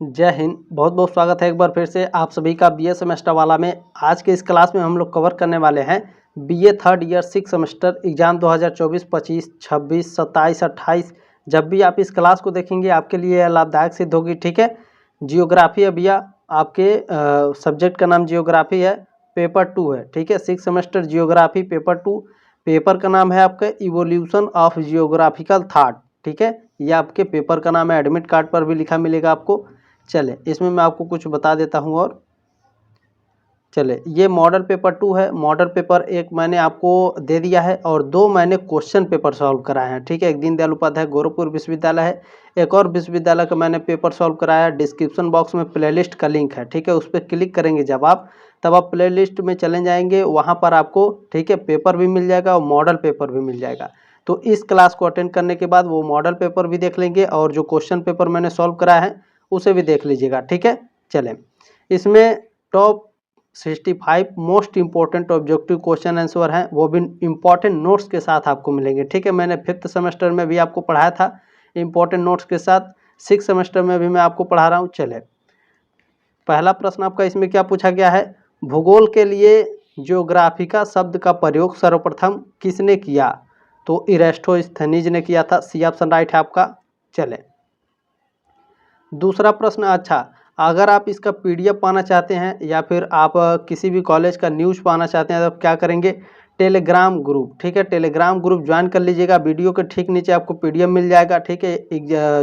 जय हिंद। बहुत बहुत स्वागत है एक बार फिर से आप सभी का बीए सेमेस्टर वाला में। आज के इस क्लास में हम लोग कवर करने वाले हैं BA third year 6 semester exam 2024, 25, 26, 27, 28। जब भी आप इस क्लास को देखेंगे आपके लिए यह लाभदायक सिद्ध होगी। ठीक है, जियोग्राफी है भैया, आपके सब्जेक्ट का नाम जियोग्राफी है, पेपर 2 है। ठीक है, 6 सेमेस्टर जियोग्राफी पेपर 2। पेपर का नाम है आपका इवोल्यूशन ऑफ जियोग्राफिकल थॉट। ठीक है, ये आपके पेपर का नाम है, एडमिट कार्ड पर भी लिखा मिलेगा आपको। चले इसमें मैं आपको कुछ बता देता हूँ। और चले, ये मॉडल पेपर 2 है। मॉडल पेपर 1 मैंने आपको दे दिया है और 2 मैंने क्वेश्चन पेपर सॉल्व कराए हैं। ठीक है, एक दीनदयाल उपाध्याय गोरखपुर विश्वविद्यालय है, एक और विश्वविद्यालय का मैंने पेपर सॉल्व कराया है। डिस्क्रिप्शन बॉक्स में प्लेलिस्ट का लिंक है। ठीक है, उस पर क्लिक करेंगे जब आप, तब आप प्लेलिस्ट में चले जाएंगे, वहाँ पर आपको ठीक है पेपर भी मिल जाएगा और मॉडल पेपर भी मिल जाएगा। तो इस क्लास को अटेंड करने के बाद वो मॉडल पेपर भी देख लेंगे और जो क्वेश्चन पेपर मैंने सॉल्व कराया है उसे भी देख लीजिएगा। ठीक है, चलें, इसमें top 65 most important objective question answer हैं, वो भी इंपॉर्टेंट नोट्स के साथ आपको मिलेंगे। ठीक है, मैंने 5th सेमेस्टर में भी आपको पढ़ाया था इंपॉर्टेंट नोट्स के साथ, 6 सेमेस्टर में भी मैं आपको पढ़ा रहा हूँ। चले, पहला प्रश्न आपका इसमें क्या पूछा गया है, भूगोल के लिए ज्योग्राफिका शब्द का प्रयोग सर्वप्रथम किसने किया? तो इरेस्टोस्थनीज ने किया था। सी ऑप्शन राइट है आपका। चले, दूसरा प्रश्न, अच्छा अगर आप इसका पीडीएफ पाना चाहते हैं या फिर आप किसी भी कॉलेज का न्यूज़ पाना चाहते हैं तो आप क्या करेंगे, टेलीग्राम ग्रुप। ठीक है, टेलीग्राम ग्रुप ज्वाइन कर लीजिएगा। वीडियो के ठीक नीचे आपको पीडीएफ मिल जाएगा। ठीक है,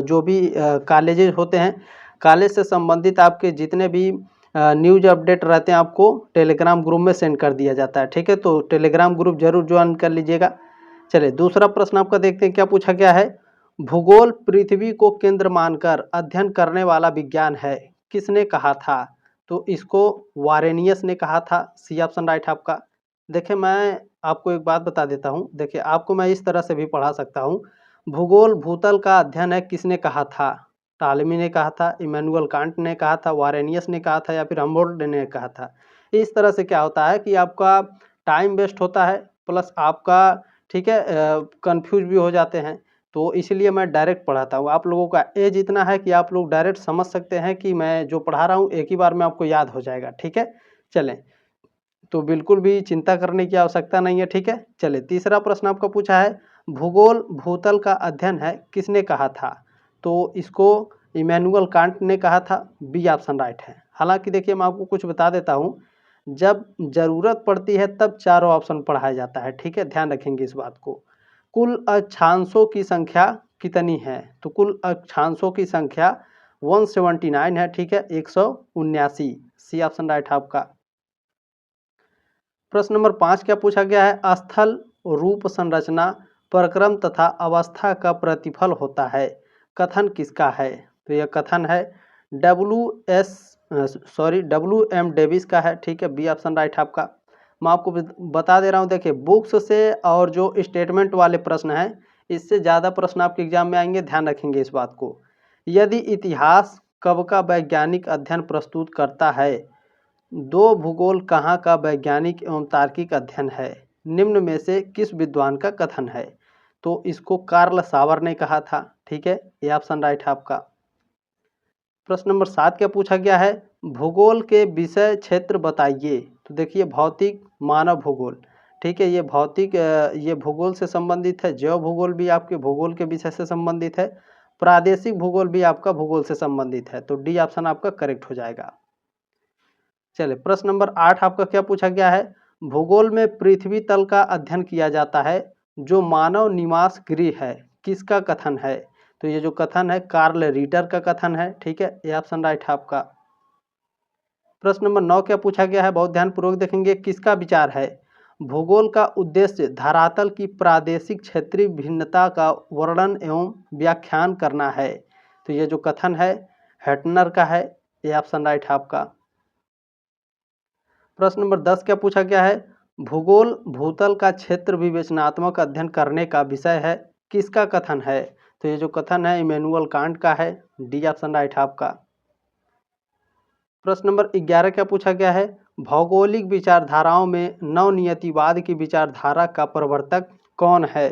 जो भी कॉलेजेस होते हैं, कॉलेज से संबंधित आपके जितने भी न्यूज अपडेट रहते हैं आपको टेलीग्राम ग्रुप में सेंड कर दिया जाता है। ठीक है, तो टेलीग्राम ग्रुप जरूर ज्वाइन कर लीजिएगा। चलिए, दूसरा प्रश्न आपका देखते हैं क्या पूछा गया है, भूगोल पृथ्वी को केंद्र मानकर अध्ययन करने वाला विज्ञान है, किसने कहा था? तो इसको वारेनियस ने कहा था। सी ऑप्शन राइट है आपका। देखिए, मैं आपको एक बात बता देता हूँ। देखिए, आपको मैं इस तरह से भी पढ़ा सकता हूँ, भूगोल भूतल का अध्ययन है, किसने कहा था? टालमी ने कहा था, इमैनुअल कांट ने कहा था, वारेनियस ने कहा था, या फिर हम्बोल्ट ने कहा था। इस तरह से क्या होता है कि आपका टाइम वेस्ट होता है, प्लस आपका ठीक है कंफ्यूज भी हो जाते हैं। तो इसलिए मैं डायरेक्ट पढ़ाता हूँ। आप लोगों का एज इतना है कि आप लोग डायरेक्ट समझ सकते हैं कि मैं जो पढ़ा रहा हूँ एक ही बार में आपको याद हो जाएगा। ठीक है, चलें, तो बिल्कुल भी चिंता करने की आवश्यकता नहीं है। ठीक है, चलिए, तीसरा प्रश्न आपका पूछा है, भूगोल भूतल का अध्ययन है, किसने कहा था? तो इसको इमैनुअल कांट ने कहा था। बी ऑप्शन राइट है। हालांकि देखिए, मैं आपको कुछ बता देता हूँ, जब ज़रूरत पड़ती है तब चारों ऑप्शन पढ़ाया जाता है। ठीक है, ध्यान रखेंगे इस बात को। कुल अक्षांशों की संख्या कितनी है? तो कुल अक्षांशों की संख्या 179 है। ठीक है, 179। सी ऑप्शन राइट है आपका। प्रश्न नंबर 5 क्या पूछा गया है, स्थल रूप संरचना प्रक्रम तथा अवस्था का प्रतिफल होता है, कथन किसका है? तो यह कथन है WM डेविस का है। ठीक है, बी ऑप्शन राइट है आपका। मैं आपको बता दे रहा हूँ, देखिए बुक्स से और जो स्टेटमेंट वाले प्रश्न हैं इससे ज़्यादा प्रश्न आपके एग्जाम में आएंगे, ध्यान रखेंगे इस बात को। यदि इतिहास कब का वैज्ञानिक अध्ययन प्रस्तुत करता है, दो भूगोल कहाँ का वैज्ञानिक एवं तार्किक अध्ययन है, निम्न में से किस विद्वान का कथन है? तो इसको कार्ल सावर ने कहा था। ठीक है, ये ऑप्शन राइट है आपका। प्रश्न नंबर 7 क्या पूछा गया है, भूगोल के विषय क्षेत्र बताइए। तो देखिए, भौतिक मानव भूगोल। ठीक है, ये भौतिक ये भूगोल से संबंधित है। जैव भूगोल भी आपके भूगोल के विषय से संबंधित है। प्रादेशिक भूगोल भी आपका भूगोल से संबंधित है। तो डी ऑप्शन आपका करेक्ट हो जाएगा। चलिए, प्रश्न नंबर 8 आपका क्या पूछा गया है, भूगोल में पृथ्वी तल का अध्ययन किया जाता है, जो मानव निवास गृह है, किसका कथन है? तो ये जो कथन है कार्ल रीटर का कथन है। ठीक है, ये ऑप्शन राइट है आपका। प्रश्न नंबर 9 क्या पूछा गया है, बहुत ध्यानपूर्वक देखेंगे, किसका विचार है, भूगोल का उद्देश्य धरातल की प्रादेशिक क्षेत्रीय भिन्नता का वर्णन एवं व्याख्यान करना है। तो ये जो कथन है हेटनर का है। ये ऑप्शन राइट है आपका। प्रश्न नंबर 10 क्या पूछा गया है, भूगोल भूतल का क्षेत्र विवेचनात्मक अध्ययन करने का विषय है, किसका कथन है? तो ये जो कथन है इमैनुअल कांट का है। डी ऑप्शन राइट है आपका। प्रश्न नंबर 11 क्या पूछा गया है, भौगोलिक विचारधाराओं में नवनियतिवाद की विचारधारा का प्रवर्तक कौन है?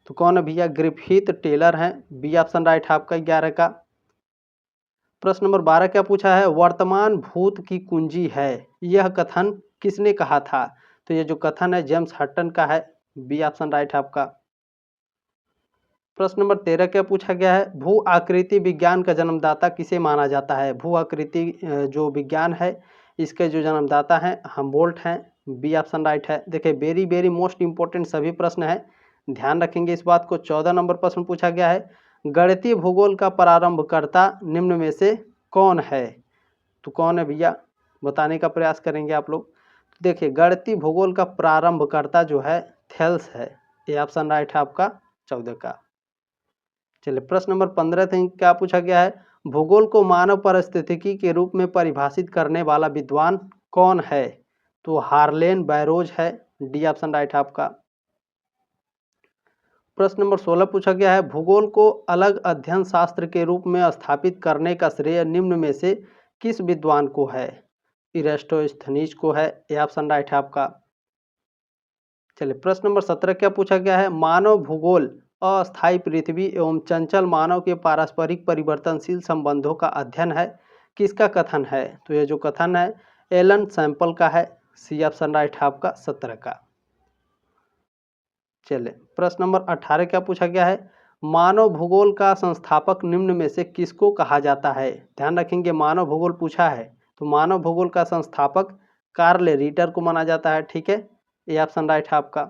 तो कौन है भैया, ग्रिफिथ टेलर हैं। बी ऑप्शन राइट है आपका 11 का। प्रश्न नंबर 12 क्या पूछा है, वर्तमान भूत की कुंजी है, यह कथन किसने कहा था? तो ये जो कथन है जेम्स हटन का है, बी ऑप्शन राइट है आपका। प्रश्न नंबर 13 क्या पूछा गया है, भू आकृति विज्ञान का जन्मदाता किसे माना जाता है? भू आकृति जो विज्ञान है इसके जो जन्मदाता हैं हमबोल्ट हैं, बी ऑप्शन राइट है। देखिए वेरी वेरी मोस्ट इंपॉर्टेंट सभी प्रश्न हैं, ध्यान रखेंगे इस बात को। 14 नंबर प्रश्न पूछा गया है, गणितीय भूगोल का प्रारंभकर्ता निम्न में से कौन है? तो कौन है भैया, बताने का प्रयास करेंगे आप लोग। देखिए गणितीय भूगोल का प्रारंभकर्ता जो है थेल्स है, ये ऑप्शन राइट है आपका 14 का। चलिए प्रश्न नंबर 15 से क्या पूछा गया है, भूगोल को मानव पारिस्थितिकी के रूप में परिभाषित करने वाला विद्वान कौन है? तो हार्लेन बैरोज है, डी ऑप्शन राइट है आपका। प्रश्न नंबर 16 पूछा गया है, भूगोल को अलग अध्ययन शास्त्र के रूप में स्थापित करने का श्रेय निम्न में से किस विद्वान को है? इरेस्टोस्थनीज को है, ये ऑप्शन राइट है आपका। चलिए प्रश्न नंबर 17 क्या पूछा गया है, मानव भूगोल अस्थायी पृथ्वी एवं चंचल मानव के पारस्परिक परिवर्तनशील संबंधों का अध्ययन है, किसका कथन है? तो ये जो कथन है एलन सैंपल का है, सी ऑप्शन राइट है आपका 17 का। चलिए प्रश्न नंबर 18 क्या पूछा गया है, मानव भूगोल का संस्थापक निम्न में से किसको कहा जाता है? ध्यान रखेंगे मानव भूगोल पूछा है तो मानव भूगोल का संस्थापक कार्ल रिटर को माना जाता है, ठीक है, ये ऑप्शन राइट है आपका।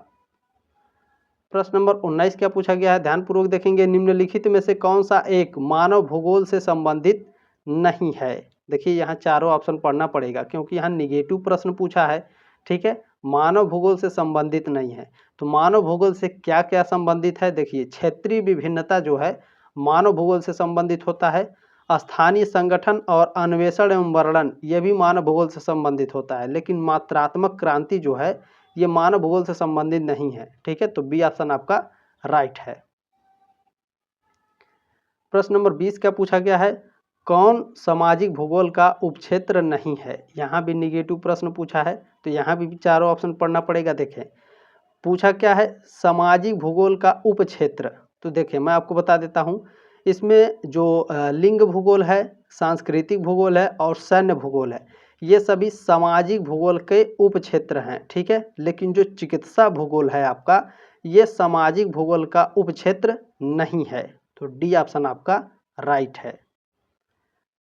प्रश्न नंबर 19 क्या पूछा गया है, ध्यानपूर्वक देखेंगे, निम्नलिखित में से कौन सा एक मानव भूगोल से संबंधित नहीं है? देखिए यहाँ चारों ऑप्शन पढ़ना पड़ेगा क्योंकि यहाँ निगेटिव प्रश्न पूछा है, ठीक है, मानव भूगोल से संबंधित नहीं है। तो मानव भूगोल से क्या क्या संबंधित है? देखिए क्षेत्रीय विभिन्नता जो है मानव भूगोल से संबंधित होता है, स्थानीय संगठन और अन्वेषण एवं वर्णन ये भी मानव भूगोल से संबंधित होता है, लेकिन मात्रात्मक क्रांति जो है ये मानव भूगोल से संबंधित नहीं है, ठीक है, तो बी ऑप्शन आपका राइट है। प्रश्न नंबर 20 क्या पूछा गया है, कौन सामाजिक भूगोल का उपक्षेत्र नहीं है? यहाँ भी निगेटिव प्रश्न पूछा है तो यहाँ भी चारों ऑप्शन पढ़ना पड़ेगा। देखें पूछा क्या है, सामाजिक भूगोल का उपक्षेत्र। तो देखिए मैं आपको बता देता हूँ, इसमें जो लिंग भूगोल है, सांस्कृतिक भूगोल है और सैन्य भूगोल है, ये सभी सामाजिक भूगोल के उपक्षेत्र हैं, ठीक है, लेकिन जो चिकित्सा भूगोल है आपका ये सामाजिक भूगोल का उपक्षेत्र नहीं है, तो डी ऑप्शन आपका राइट है।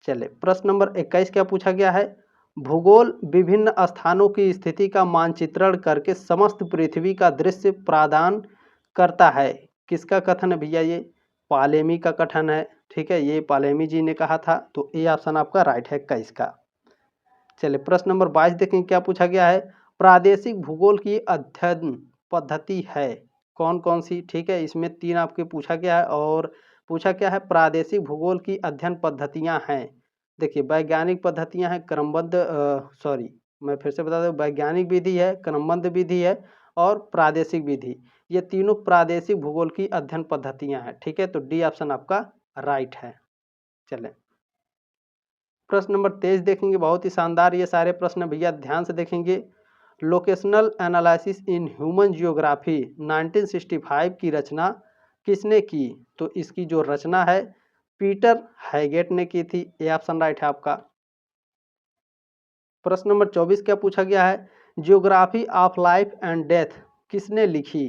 चलिए प्रश्न नंबर 21 क्या पूछा गया है, भूगोल विभिन्न स्थानों की स्थिति का मानचित्रण करके समस्त पृथ्वी का दृश्य प्रदान करता है, किसका कथन है भैया? ये पालेमी का कथन है, ठीक है, ये पालेमी जी ने कहा था, तो ए ऑप्शन आपका राइट है 21 का। चलिए प्रश्न नंबर 22 देखें क्या पूछा गया है, प्रादेशिक भूगोल की अध्ययन पद्धति है कौन कौन सी? ठीक है, इसमें 3 आपके पूछा गया है और पूछा क्या है, प्रादेशिक भूगोल की अध्ययन पद्धतियां हैं। देखिए वैज्ञानिक पद्धतियां हैं, क्रमबद्ध मैं फिर से बता दूं, वैज्ञानिक विधि है, क्रमबद्ध विधि है और प्रादेशिक विधि, ये तीनों प्रादेशिक भूगोल की अध्ययन पद्धतियां हैं, ठीक है, तो डी ऑप्शन आपका राइट है। चलें प्रश्न नंबर 23 देखेंगे, बहुत ही शानदार ये सारे प्रश्न भैया, ध्यान से देखेंगे। Locational analysis in human geography 1965 की रचना किसने की? तो इसकी जो रचना है पीटर हैगेट ने की थी, ये ऑप्शन राइट है आपका। प्रश्न नंबर 24 क्या पूछा गया है, geography of life and death किसने लिखी?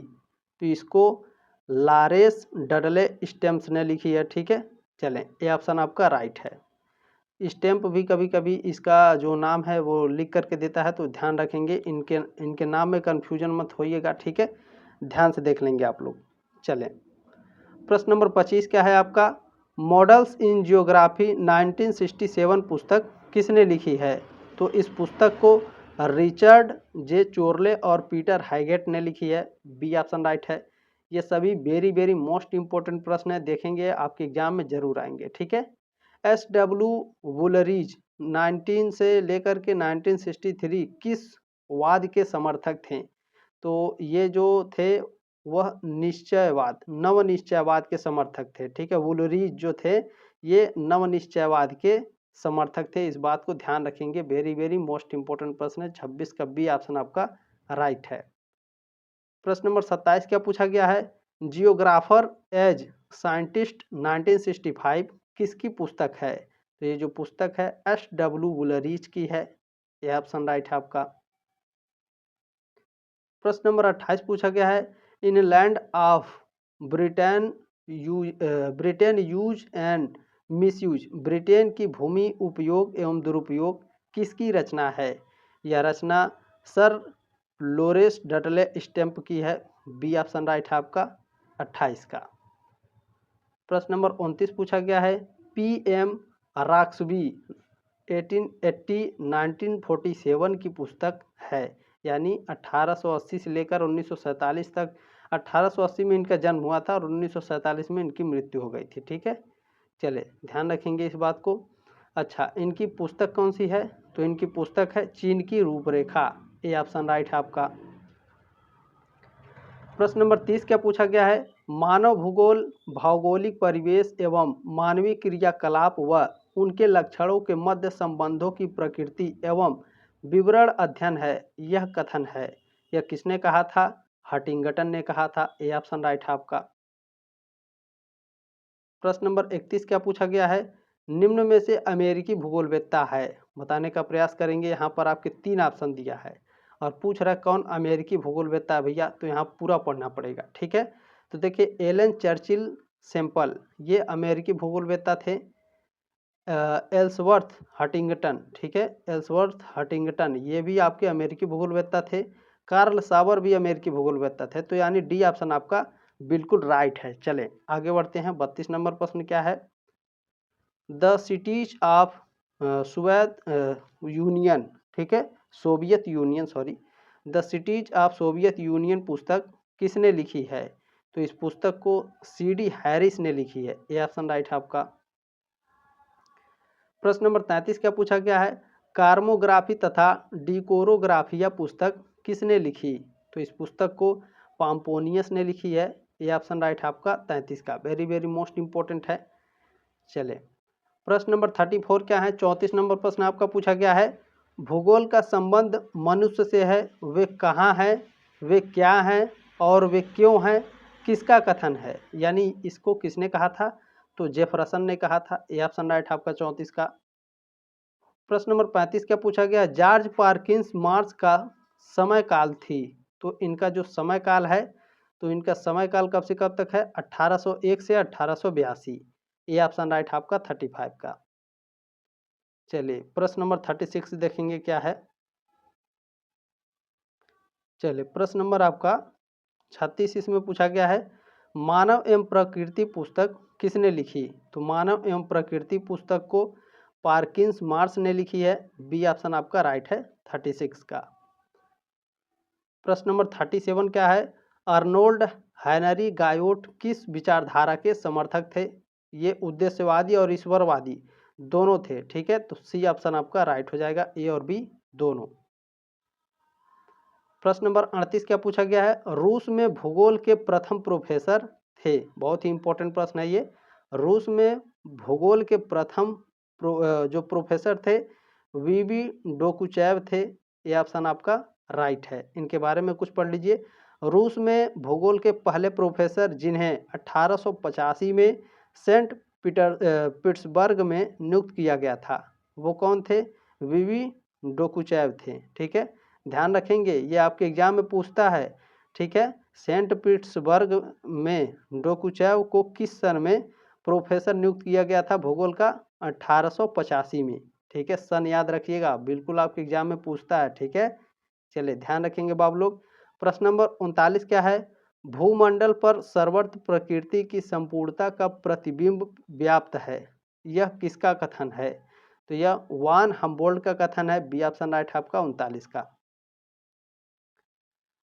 तो इसको लॉरेंस डडले स्टेम्स ने लिखी है, ठीक है, चलें ये ऑप्शन आपका राइट है। स्टैम्प भी कभी कभी इसका जो नाम है वो लिख करके देता है, तो ध्यान रखेंगे, इनके नाम में कन्फ्यूजन मत होइएगा, ठीक है, ध्यान से देख लेंगे आप लोग। चलें प्रश्न नंबर 25 क्या है आपका, मॉडल्स इन जियोग्राफी 1967 पुस्तक किसने लिखी है? तो इस पुस्तक को रिचर्ड जे चोरले और पीटर हैगेट ने लिखी है, बी ऑप्शन राइट है। ये सभी वेरी वेरी मोस्ट इंपॉर्टेंट प्रश्न है, देखेंगे आपके एग्जाम में जरूर आएंगे, ठीक है। एस.डब्ल्यू. वुलरीज 19 से लेकर के 1963 किस वाद के समर्थक थे? तो ये जो थे वह निश्चयवाद, नवनिश्चयवाद के समर्थक थे, ठीक है, वुलरीज जो थे ये नवनिश्चयवाद के समर्थक थे, इस बात को ध्यान रखेंगे, वेरी वेरी मोस्ट इंपॉर्टेंट प्रश्न है। 26 का बी ऑप्शन आपका राइट है। प्रश्न नंबर 27 क्या पूछा गया है, जियोग्राफर एज साइंटिस्ट 1965 किसकी पुस्तक है? तो ये जो पुस्तक है S.W. वुलरीज की है, यह ऑप्शन राइट है आपका। प्रश्न नंबर 28 पूछा गया है, इन land of Britain use and misuse, Britain की भूमि उपयोग एवं दुरुपयोग किसकी रचना है? यह रचना सर लोरेंस डडले स्टैम्प की है, बी ऑप्शन राइट है आपका 28 का। प्रश्न नंबर 29 पूछा गया है, PM राक्सबी 1947 की पुस्तक है, यानी 1880 से लेकर 1947 तक। 1880 में इनका जन्म हुआ था और 1947 में इनकी मृत्यु हो गई थी। ठीक है, चले ध्यान रखेंगे इस बात को। अच्छा, इनकी पुस्तक कौन सी है? तो इनकी पुस्तक है चीन की रूपरेखा, ये ऑप्शन राइट है आपका। प्रश्न नंबर 30 क्या पूछा गया है, मानव भूगोल भौगोलिक परिवेश एवं मानवीय क्रियाकलाप व उनके लक्षणों के मध्य संबंधों की प्रकृति एवं विवरण अध्ययन है, यह कथन है। यह किसने कहा था? हटिंगटन ने कहा था, ये ऑप्शन राइट है आपका। प्रश्न नंबर 31 क्या पूछा गया है, निम्न में से अमेरिकी भूगोलवेत्ता है, बताने का प्रयास करेंगे। यहाँ पर आपके 3 ऑप्शन दिया है और पूछ रहा है कौन अमेरिकी भूगोलवेत्ता है भैया, तो यहाँ पूरा पढ़ना पड़ेगा। ठीक है, तो देखिए एलन चर्चिल सैम्पल, ये अमेरिकी भूगोलवेत्ता थे। एल्सवर्थ हटिंगटन, ठीक है, एल्सवर्थ हटिंगटन ये भी आपके अमेरिकी भूगोलवेत्ता थे। कार्ल सावर भी अमेरिकी भूगोलवेत्ता थे। तो यानी डी ऑप्शन आपका बिल्कुल राइट है। चलें आगे बढ़ते हैं। 32 नंबर प्रश्न क्या है, the cities of Soviet union, ठीक है, Soviet union sorry, the cities of Soviet union पुस्तक किसने लिखी है? तो इस पुस्तक को CD हैरिस ने लिखी है, ये ऑप्शन राइट है आपका। प्रश्न नंबर 33 क्या पूछा गया है, कार्मोग्राफी तथा डिकोरोग्राफिया पुस्तक किसने लिखी? तो इस पुस्तक को पाम्पोनियस ने लिखी है, ये ऑप्शन राइट है आपका 33 का। वेरी वेरी मोस्ट इंपॉर्टेंट है। चले प्रश्न नंबर 34 क्या है, 34 नंबर प्रश्न आपका पूछा गया है, भूगोल का संबंध मनुष्य से है, वे कहाँ हैं, वे क्या हैं और वे क्यों हैं, किसका कथन है? यानी इसको किसने कहा था? तो जेफरसन ने कहा था, ये ऑप्शन राइट है आपका 34 का। प्रश्न नंबर 35 क्या पूछा गया, जॉर्ज पार्किंस मार्च का समय काल थी। तो इनका जो समय काल है, तो इनका समय काल कब से कब तक है? 1801 से 1882, ये ऑप्शन राइट है आपका 35 का। चलिए प्रश्न नंबर 36 देखेंगे क्या है। चलिए प्रश्न नंबर आपका 36 इसमें पूछा गया है, मानव एवं प्रकृति पुस्तक किसने लिखी? तो मानव एवं प्रकृति पुस्तक को पार्किंस मार्च ने लिखी है, बी ऑप्शन आपका राइट है 36 का। प्रश्न नंबर 37 क्या है, अर्नोल्ड हेनरी गायोट किस विचारधारा के समर्थक थे? ये उद्देश्यवादी और ईश्वरवादी दोनों थे। ठीक है, तो सी ऑप्शन आपका राइट हो जाएगा, ए और बी दोनों। प्रश्न नंबर 38 क्या पूछा गया है, रूस में भूगोल के प्रथम प्रोफेसर थे। बहुत ही इंपॉर्टेंट प्रश्न है ये। रूस में भूगोल के प्रथम जो प्रोफेसर थे वीवी डोकुचेव थे, ये ऑप्शन आपका राइट है। इनके बारे में कुछ पढ़ लीजिए। रूस में भूगोल के पहले प्रोफेसर जिन्हें 1885 में सेंट पीटर्सबर्ग में नियुक्त किया गया था, वो कौन थे? वीवी डोकुचेव थे। ठीक है, ध्यान रखेंगे ये आपके एग्जाम में पूछता है। ठीक है, सेंट पीटर्सबर्ग में डोकुचेव को किस सन में प्रोफेसर नियुक्त किया गया था भूगोल का? 1885 में। ठीक है, सन याद रखिएगा, बिल्कुल आपके एग्जाम में पूछता है। ठीक है, चलिए ध्यान रखेंगे बाब लोग। प्रश्न नंबर 39 क्या है, भूमंडल पर सर्वत्र प्रकृति की संपूर्णता का प्रतिबिंब व्याप्त है, यह किसका कथन है? तो यह वान हम्बोल्ट का कथन है, बी ऑप्शन राइट है आपका 39 का।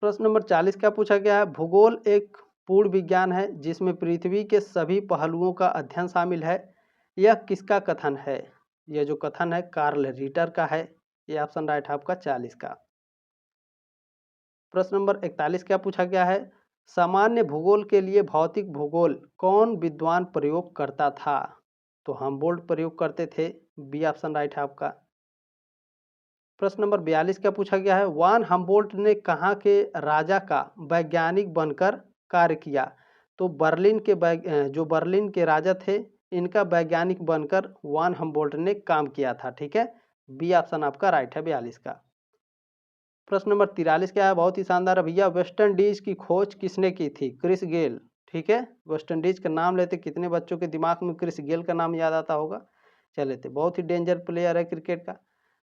प्रश्न नंबर 40 क्या पूछा गया है, भूगोल एक पूर्ण विज्ञान है जिसमें पृथ्वी के सभी पहलुओं का अध्ययन शामिल है, यह किसका कथन है? यह जो कथन है कार्ल रीटर का है, यह ऑप्शन राइट है आपका 40 का। प्रश्न नंबर 41 क्या पूछा गया है, सामान्य भूगोल के लिए भौतिक भूगोल कौन विद्वान प्रयोग करता था? तो हम्बोल्ट प्रयोग करते थे, बी ऑप्शन राइट है आपका। प्रश्न नंबर 42 क्या पूछा गया है, वान हम्बोल्ट ने कहाँ के राजा का वैज्ञानिक बनकर कार्य किया? तो बर्लिन के जो बर्लिन के राजा थे इनका वैज्ञानिक बनकर वान हम्बोल्ट ने काम किया था। ठीक है, बी ऑप्शन आपका राइट है 42 का। प्रश्न नंबर 43 क्या है, बहुत ही शानदार है भैया। वेस्ट इंडीज की खोज किसने की थी? Chris Gayle. ठीक है, वेस्ट इंडीज का नाम लेते कितने बच्चों के दिमाग में क्रिस गेल का नाम याद आता होगा? चले थे, बहुत ही डेंजर प्लेयर है क्रिकेट का।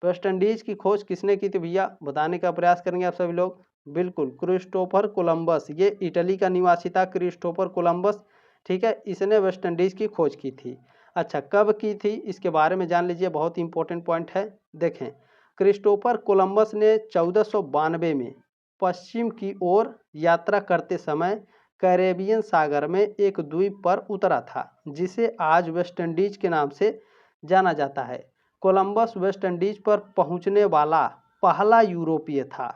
वेस्ट इंडीज की खोज किसने की थी भैया? बताने का प्रयास करेंगे आप सभी लोग। बिल्कुल, क्रिस्टोफर कोलंबस। ये इटली का निवासी था क्रिस्टोफर कोलंबस। ठीक है, इसने वेस्ट इंडीज की खोज की थी। अच्छा, कब की थी इसके बारे में जान लीजिए, बहुत ही इंपॉर्टेंट पॉइंट है। देखें, क्रिस्टोफर कोलंबस ने 1492 में पश्चिम की ओर यात्रा करते समय कैरेबियन सागर में एक द्वीप पर उतरा था, जिसे आज वेस्ट इंडीज के नाम से जाना जाता है। कोलंबस वेस्ट इंडीज पर पहुंचने वाला पहला यूरोपीय था।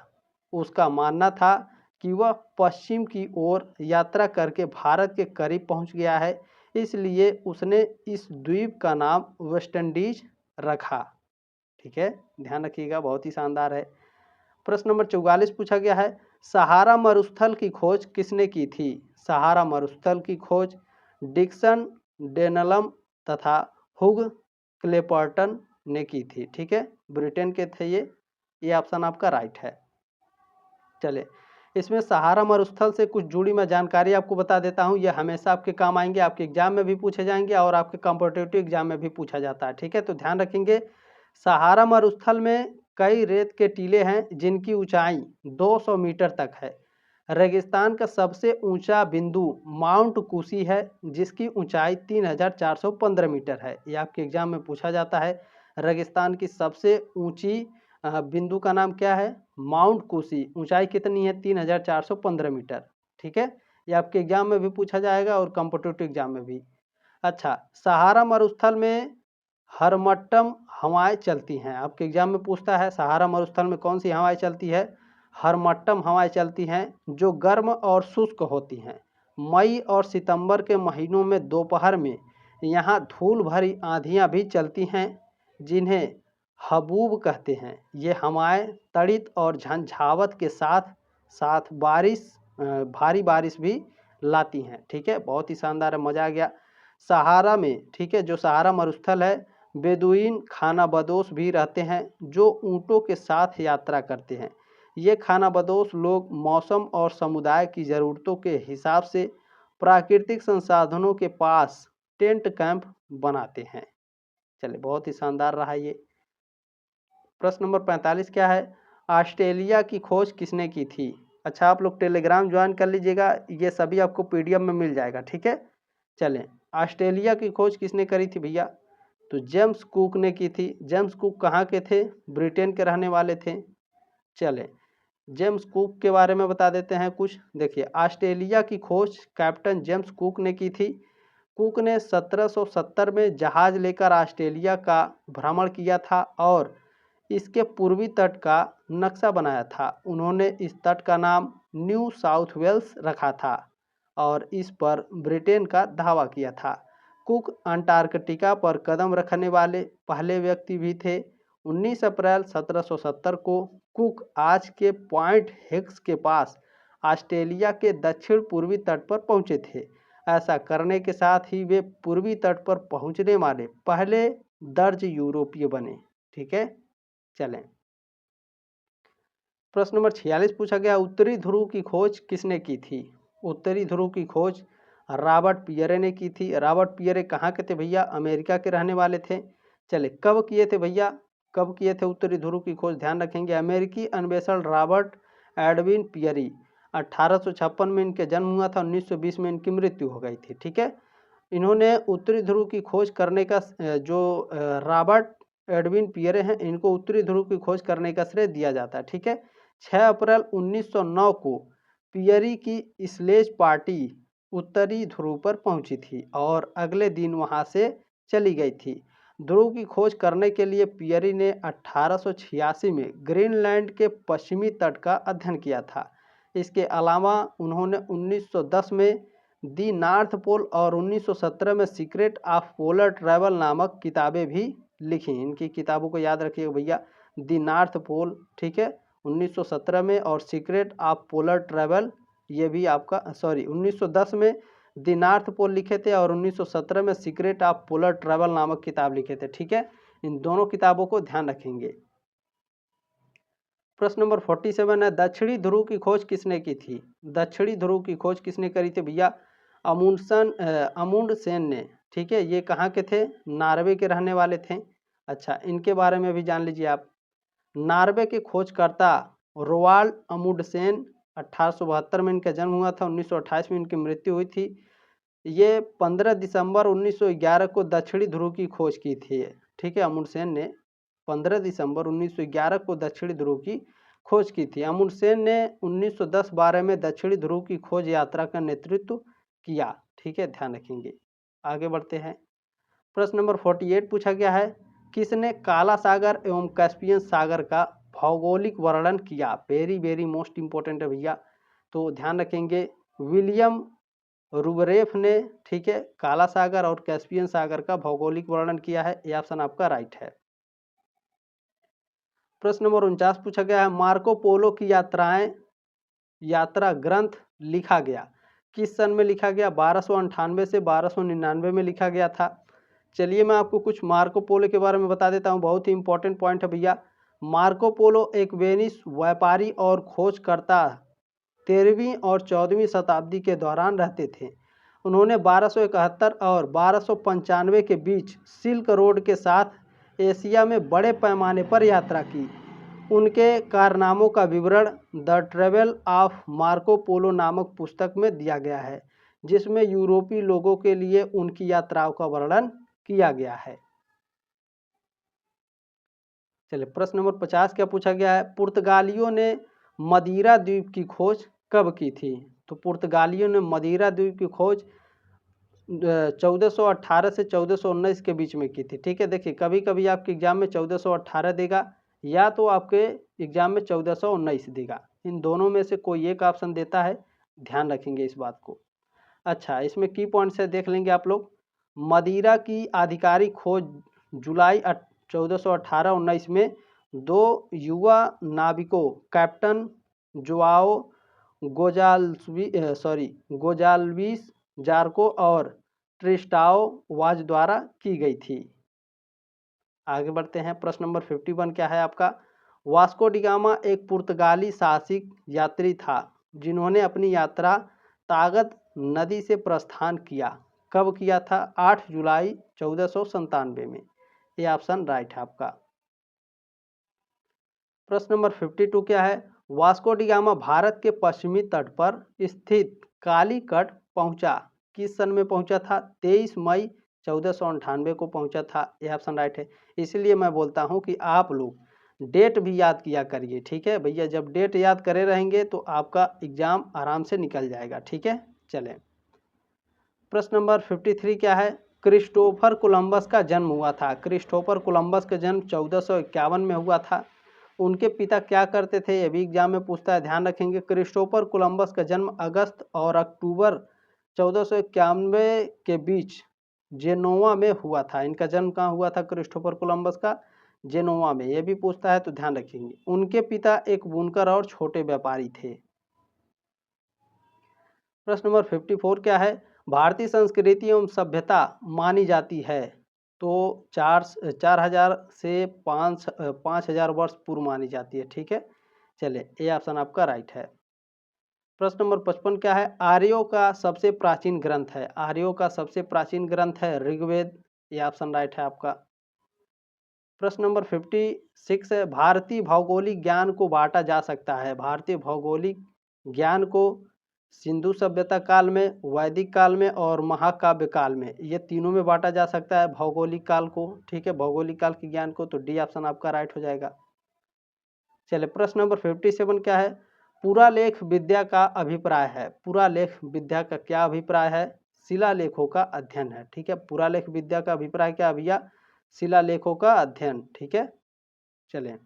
उसका मानना था कि वह पश्चिम की ओर यात्रा करके भारत के करीब पहुंच गया है, इसलिए उसने इस द्वीप का नाम वेस्ट इंडीज रखा। ठीक है, ध्यान रखिएगा, बहुत ही शानदार है। प्रश्न नंबर 44 पूछा गया है, सहारा मरुस्थल की खोज किसने की थी? सहारा मरुस्थल की खोज डिक्सन डेनलम तथा हुग क्लेपर्टन ने की थी। ठीक है, ब्रिटेन के थे ये ऑप्शन आपका राइट है। चले, इसमें सहारा मरुस्थल से कुछ जुड़ी मैं जानकारी आपको बता देता हूँ। ये हमेशा आपके काम आएंगे, आपके एग्जाम में भी पूछे जाएंगे और आपके कॉम्पिटिटिव एग्जाम में भी पूछा जाता है। ठीक है, तो ध्यान रखेंगे। सहारा मरुस्थल में कई रेत के टीले हैं जिनकी ऊंचाई 200 मीटर तक है। रेगिस्तान का सबसे ऊंचा बिंदु माउंट कुशी है, जिसकी ऊंचाई 3415 मीटर है। ये आपके एग्जाम में पूछा जाता है। रेगिस्तान की सबसे ऊंची बिंदु का नाम क्या है? माउंट कुशी। ऊंचाई कितनी है? 3415 मीटर। ठीक है, ये आपके एग्जाम में भी पूछा जाएगा और कॉम्पिटिटिव एग्जाम में भी। अच्छा, सहारा मरुस्थल में हरमट्टम हवाएं चलती हैं। आपके एग्जाम में पूछता है सहारा मरुस्थल में कौन सी हवाएं चलती है? हरमट्टम हवाएं चलती हैं, जो गर्म और शुष्क होती हैं। मई और सितंबर के महीनों में दोपहर में यहाँ धूल भरी आंधियाँ भी चलती हैं, जिन्हें हबूब कहते हैं। ये हवाएं तड़ित और झंझावत के साथ साथ भारी बारिश भी लाती हैं। ठीक है, बहुत ही शानदार है, मजा आ गया। सहारा में, ठीक है, जो सहारा मरुस्थल है, बेदुइन खानाबदोश भी रहते हैं जो ऊँटों के साथ यात्रा करते हैं। ये खानाबदोश लोग मौसम और समुदाय की ज़रूरतों के हिसाब से प्राकृतिक संसाधनों के पास टेंट कैंप बनाते हैं। चलिए, बहुत ही शानदार रहा ये। प्रश्न नंबर 45 क्या है, ऑस्ट्रेलिया की खोज किसने की थी? अच्छा, आप लोग टेलीग्राम ज्वाइन कर लीजिएगा, ये सभी आपको पीडीएफ में मिल जाएगा। ठीक है, चलें, ऑस्ट्रेलिया की खोज किसने करी थी भैया? तो जेम्स कुक ने की थी। जेम्स कुक कहाँ के थे? ब्रिटेन के रहने वाले थे। चलें, जेम्स कुक के बारे में बता देते हैं कुछ। देखिए, ऑस्ट्रेलिया की खोज कैप्टन जेम्स कुक ने की थी। कुक ने 1770 में जहाज लेकर ऑस्ट्रेलिया का भ्रमण किया था और इसके पूर्वी तट का नक्शा बनाया था। उन्होंने इस तट का नाम न्यू साउथ वेल्स रखा था और इस पर ब्रिटेन का दावा किया था। कुक अंटार्कटिका पर कदम रखने वाले पहले व्यक्ति भी थे। 19 अप्रैल 1770 को कुक आज के पॉइंट हिक्स के पास ऑस्ट्रेलिया के दक्षिण पूर्वी तट पर पहुंचे थे। ऐसा करने के साथ ही वे पूर्वी तट पर पहुंचने वाले पहले दर्ज यूरोपीय बने। ठीक है, चलें, प्रश्न नंबर 46 पूछा गया, उत्तरी ध्रुव की खोज किसने की थी? उत्तरी ध्रुव की खोज रॉबर्ट पियरे ने की थी। रॉबर्ट पियरे कहाँ के थे भैया? अमेरिका के रहने वाले थे। चले, कब किए थे भैया? कब किए थे उत्तरी ध्रुव की खोज? ध्यान रखेंगे, अमेरिकी अन्वेषण रॉबर्ट एडविन पियरी। 1856 में इनके जन्म हुआ था, 1920 में इनकी मृत्यु हो गई थी। ठीक है, इन्होंने उत्तरी ध्रुव की खोज करने का जो रॉबर्ट एडविन पियरे हैं, इनको उत्तरी ध्रुव की खोज करने का श्रेय दिया जाता है। ठीक है, 6 अप्रैल 1909 को पियरी की स्लेज पार्टी उत्तरी ध्रुव पर पहुंची थी और अगले दिन वहां से चली गई थी। ध्रुव की खोज करने के लिए पियरी ने 1886 में ग्रीनलैंड के पश्चिमी तट का अध्ययन किया था। इसके अलावा उन्होंने 1910 में दी नॉर्थ पोल और 1917 में सीक्रेट ऑफ पोलर ट्रैवल नामक किताबें भी लिखी। इनकी किताबों को याद रखिएगा भैया, दी नॉर्थ पोल, ठीक है, 1917 में, और सीक्रेट ऑफ पोलर ट्रैवल ये भी आपका 1910 में द नॉर्थ पोल लिखे थे और 1917 में सीक्रेट ऑफ पोलर ट्रैवल नामक किताब लिखे थे। ठीक है, इन दोनों किताबों को ध्यान रखेंगे। प्रश्न नंबर 47 है, दक्षिणी ध्रुव की खोज किसने की थी? दक्षिणी ध्रुव की खोज किसने करी थी भैया? अमुंडसेन ने। ठीक है, ये कहाँ के थे? नॉर्वे के रहने वाले थे। अच्छा, इनके बारे में भी जान लीजिए आप। नॉर्वे के खोजकर्ता रोवाल्ड अमुंडसेन, 1872 में इनका जन्म हुआ था, 1928 में इनकी मृत्यु हुई थी। ये 15 दिसंबर 1911 को दक्षिणी ध्रुव की खोज की थी। ठीक है, अमुंडसेन ने 15 दिसंबर 1911 को दक्षिणी ध्रुव की खोज की थी। अमुंडसेन ने 1910-12 में दक्षिणी ध्रुव की खोज यात्रा का नेतृत्व किया। ठीक है, ध्यान रखेंगे। आगे बढ़ते हैं। प्रश्न नंबर 48 पूछा गया है, किसने काला सागर एवं कैस्पियन सागर का भौगोलिक वर्णन किया? वेरी वेरी मोस्ट इंपॉर्टेंट है भैया, तो ध्यान रखेंगे। विलियम रूबरेफ ने। ठीक है, काला सागर और कैस्पियन सागर का भौगोलिक वर्णन किया है। यह ऑप्शन आपका राइट है। प्रश्न नंबर 49 पूछा गया है, मार्को पोलो की यात्रा ग्रंथ लिखा गया किस सन में लिखा गया? 1298 से 1299 में लिखा गया था। चलिए मैं आपको कुछ मार्को पोलो के बारे में बता देता हूँ, बहुत ही इंपॉर्टेंट पॉइंट है भैया। मार्को पोलो एक वेनिस व्यापारी और खोजकर्ता 13वीं और 14वीं शताब्दी के दौरान रहते थे। उन्होंने 1271 और 1295 के बीच सिल्क रोड के साथ एशिया में बड़े पैमाने पर यात्रा की। उनके कारनामों का विवरण the travel of Marco Polo नामक पुस्तक में दिया गया है, जिसमें यूरोपीय लोगों के लिए उनकी यात्राओं का वर्णन किया गया है। चलिए, प्रश्न नंबर 50 क्या पूछा गया है, पुर्तगालियों ने मदिरा द्वीप की खोज कब की थी? तो पुर्तगालियों ने मदिरा द्वीप की खोज 1418 से 1419 के बीच में की थी। ठीक है, देखिए कभी कभी आपके एग्जाम में 1418 देगा या तो आपके एग्जाम में 1419 देगा, इन दोनों में से कोई एक ऑप्शन देता है, ध्यान रखेंगे इस बात को। अच्छा, इसमें की पॉइंट्स है, देख लेंगे आप लोग। मदिरा की आधिकारिक खोज जुलाई 1418-19 में दो युवा नाविकों कैप्टन जोआओ गोजाल्विस जार्को और ट्रिस्टाओ वाज द्वारा की गई थी। आगे बढ़ते हैं। प्रश्न नंबर 51 क्या है आपका, वास्को डिगामा एक पुर्तगाली साहसिक यात्री था जिन्होंने अपनी यात्रा तागत नदी से प्रस्थान किया। कब किया था? 8 जुलाई 1497 में। ये ऑप्शन राइट है आपका। प्रश्न नंबर 52 क्या है, वास्को डिगामा भारत के पश्चिमी तट पर स्थित कालीकट पहुंचा किस सन में पहुंचा था? 23 मई 1498 को पहुंचा था। यह ऑप्शन राइट है। इसलिए मैं बोलता हूं कि आप लोग डेट भी याद किया करिए। ठीक है भैया, जब डेट याद करे रहेंगे तो आपका एग्जाम आराम से निकल जाएगा। ठीक है, चलें। प्रश्न नंबर 53 क्या है, क्रिस्टोफर कोलंबस का जन्म हुआ था। क्रिस्टोफर कोलंबस का जन्म 1451 में हुआ था। उनके पिता क्या करते थे? ये भी एग्जाम में पूछता है, ध्यान रखेंगे। क्रिस्टोफर कोलंबस का जन्म अगस्त और अक्टूबर 1491 के बीच जेनोवा में हुआ था। इनका जन्म कहाँ हुआ था क्रिस्टोफर कोलंबस का? जेनोवा में। ये भी पूछता है तो ध्यान रखेंगे। उनके पिता एक बुनकर और छोटे व्यापारी थे। प्रश्न नंबर 54 क्या है, भारतीय संस्कृति एवं सभ्यता मानी जाती है तो 4000 से 5000 वर्ष पूर्व मानी जाती है। ठीक है, चलिए ये ऑप्शन आपका राइट है। प्रश्न नंबर 55 क्या है, आर्यों का सबसे प्राचीन ग्रंथ है। आर्यों का सबसे प्राचीन ग्रंथ है ऋग्वेद। ये ऑप्शन राइट है आपका। प्रश्न नंबर 56 है, भारतीय भौगोलिक ज्ञान को बांटा जा सकता है। भारतीय भौगोलिक ज्ञान को सिंधु सभ्यता काल में, वैदिक काल में और महाकाव्य काल में, ये तीनों में बांटा जा सकता है भौगोलिक काल को। ठीक है, भौगोलिक काल के ज्ञान को, तो डी ऑप्शन आपका राइट हो जाएगा। चलिए, प्रश्न नंबर 57 क्या है, पुरालेख विद्या का अभिप्राय है। पुरालेख विद्या का क्या अभिप्राय है? शिलालेखों का अध्ययन है। ठीक है, पुरालेख विद्या का अभिप्राय क्या भैया? शिलालेखों का अध्ययन। ठीक है, चलें।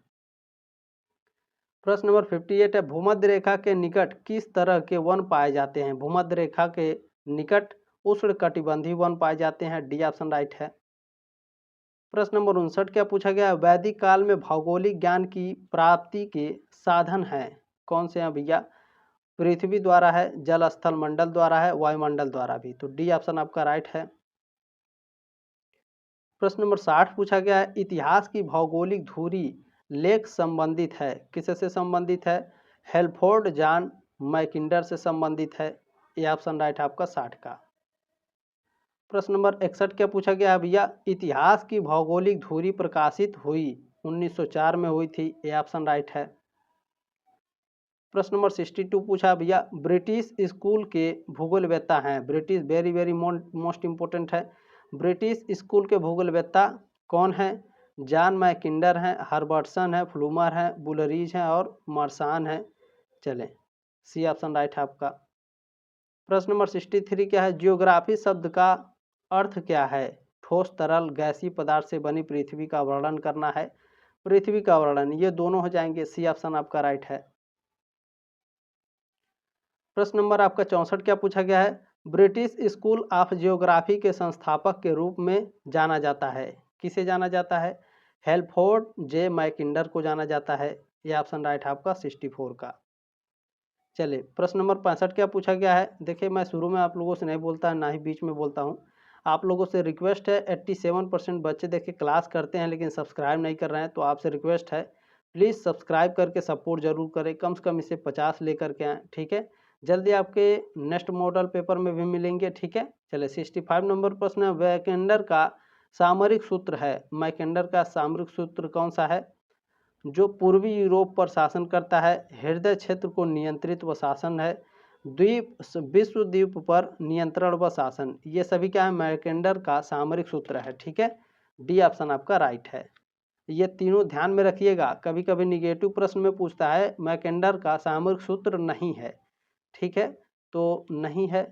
प्रश्न नंबर 58 है, भूमध्य रेखा के निकट किस तरह के वन पाए जाते हैं? भूमध्य रेखा के निकट उष्णकटिबंधीय वन पाए जाते हैं। डी ऑप्शन राइट है। प्रश्न नंबर 59 क्या पूछा गया, वैदिक काल में भौगोलिक ज्ञान की प्राप्ति के साधन हैं कौन से हैं भैया? पृथ्वी द्वारा है, जल स्थल मंडल द्वारा है, वायुमंडल द्वारा भी। तो डी ऑप्शन आपका राइट है। प्रश्न नंबर 60 पूछा गया है, इतिहास की भौगोलिक धुरी लेख संबंधित है, किससे संबंधित है? हेल्फोर्ड जॉन मैकिंडर से संबंधित है। ये ऑप्शन राइट है आपका 60 का। प्रश्न नंबर 61 क्या पूछा गया है भैया, इतिहास की भौगोलिक धुरी प्रकाशित हुई 1904 में हुई थी। ये ऑप्शन राइट है। प्रश्न नंबर 62 पूछा भैया, ब्रिटिश स्कूल के भूगोलवेत्ता हैं, British very very most important है, ब्रिटिश स्कूल के भूगोलवेत्ता कौन है? जॉन मैकिंडर हैं, हर्बर्टसन है, फ्लूमर हैं, बुलरीज हैं और मर्सान हैं। चलें, सी ऑप्शन राइट है आपका। प्रश्न नंबर 63 क्या है, जियोग्राफी शब्द का अर्थ क्या है? ठोस तरल गैसीय पदार्थ से बनी पृथ्वी का वर्णन करना है, पृथ्वी का वर्णन, ये दोनों हो जाएंगे। सी ऑप्शन आपका राइट है। प्रश्न नंबर आपका 64 क्या पूछा गया है, ब्रिटिश स्कूल ऑफ जियोग्राफी के संस्थापक के रूप में जाना जाता है, किसे जाना जाता है? हेल्फोर्ड जे मैकिंडर को जाना जाता है। यह ऑप्शन राइट है आपका 64 का। चलिए, प्रश्न नंबर 65 क्या पूछा गया है, देखिए मैं शुरू में आप लोगों से नहीं बोलता ना ही बीच में बोलता हूँ, आप लोगों से रिक्वेस्ट है, 87% बच्चे देखिए क्लास करते हैं लेकिन सब्सक्राइब नहीं कर रहे हैं, तो आपसे रिक्वेस्ट है प्लीज़ सब्सक्राइब करके सपोर्ट जरूर करें, कम से कम इसे 50 लेकर के आएँ, ठीक है। जल्दी आपके नेक्स्ट मॉडल पेपर में भी मिलेंगे, ठीक है। चलिए, 65 नंबर प्रश्न है, मैकेंडर का सामरिक सूत्र है, मैकेंडर का सामरिक सूत्र कौन सा है? जो पूर्वी यूरोप पर शासन करता है, हृदय क्षेत्र को नियंत्रित व शासन है, द्वीप विश्व द्वीप पर नियंत्रण व शासन, ये सभी क्या है? मैकेंडर का सामरिक सूत्र है, ठीक है। डी ऑप्शन आपका राइट है। ये तीनों ध्यान में रखिएगा, कभी कभी निगेटिव प्रश्न में पूछता है मैकेंडर का सामरिक सूत्र नहीं है, ठीक है, तो नहीं है,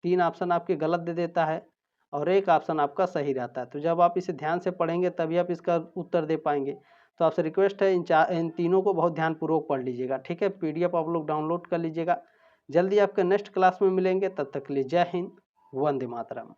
3 ऑप्शन आपके गलत दे देता है और एक ऑप्शन आपका सही रहता है। तो जब आप इसे ध्यान से पढ़ेंगे तभी आप इसका उत्तर दे पाएंगे। तो आपसे रिक्वेस्ट है इन तीनों को बहुत ध्यानपूर्वक पढ़ लीजिएगा, ठीक है। पीडीएफ आप लोग डाउनलोड कर लीजिएगा। जल्दी आपके नेक्स्ट क्लास में मिलेंगे, तब तक के लिए जय हिंद, वंदे मातरम।